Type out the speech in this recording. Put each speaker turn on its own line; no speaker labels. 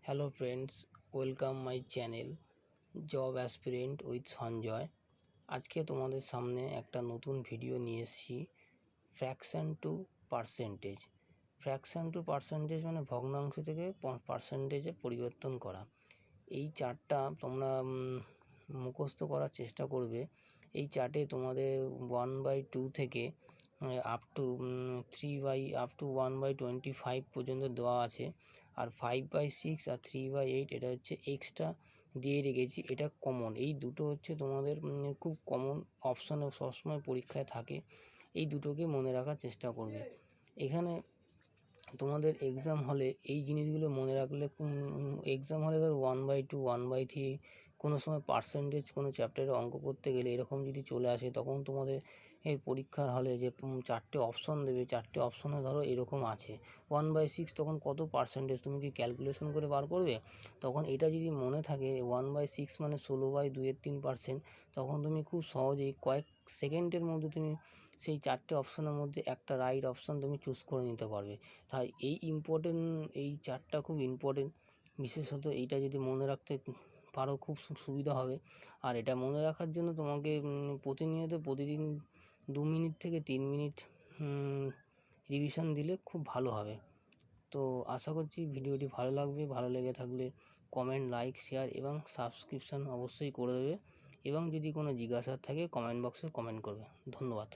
Hello friends, welcome my channel job aspirant with Sanjay. আজকে তোমাদের সামনে একটা নতুন ভিডিও নিয়ে এসেছি। Fraction to percentage. Fraction to percentage মানে ভগ্নাংশ থেকে পার্সেন্টেজে পরিবর্তন করা। এই চার্টটা তোমরা মুখস্থ করার চেষ্টা করবে। এই চার্টে তোমাদের 1/2 থেকে আপ টু 1/25 পর্যন্ত দেওয়া আছে। আর 5/6 আর 3/8 এটা হচ্ছে এক্সট্রা দিয়ে রেখেছি, এটা কমন। এই দুটো হচ্ছে তোমাদের খুব কমন অপশানে সবসময় পরীক্ষায় থাকে। এই দুটোকে মনে রাখার চেষ্টা করবে। এখানে তোমাদের এক্সাম হলে এই জিনিসগুলো মনে রাখলে, এক্সাম হলে ধর 1/2 1/3 কোনো সময় পার্সেন্টেজ কোনো চ্যাপ্টারে অঙ্ক করতে গেলে এরকম যদি চলে আসে, তখন তোমাদের এই পরীক্ষার হলে যে 4টে অপশন দেবে, 4টে অপশনে ধরো এরকম আছে 1/6, তখন কত পার্সেন্টেজ তুমি কি ক্যালকুলেশন করে বার করবে? তখন এটা যদি মনে থাকে 1/6 মানে 16/2-3%, তখন তুমি খুব সহজেই কয়েক সেকেন্ডের মধ্যে তুমি সেই 4টে অপশনের মধ্যে একটা রাইট অপশান তুমি চুজ করে নিতে পারবে। তাই এই চার্টটা খুব ইম্পর্টেন্ট। বিশেষত এইটা যদি মনে রাখতে পারো খুব সুবিধা হবে। আর এটা মনে রাখার জন্য তোমাকে প্রতিদিন 2 মিনিট থেকে 3 মিনিট রিভিশন দিলে খুব ভালো হবে। তো আশা করছি ভিডিওটি ভালো লাগবে। ভালো লেগে থাকলে কমেন্ট, লাইক, শেয়ার এবং সাবস্ক্রিপশান অবশ্যই করে দেবে। এবং যদি কোনো জিজ্ঞাসা থাকে কমেন্ট বক্সে কমেন্ট করবে। ধন্যবাদ।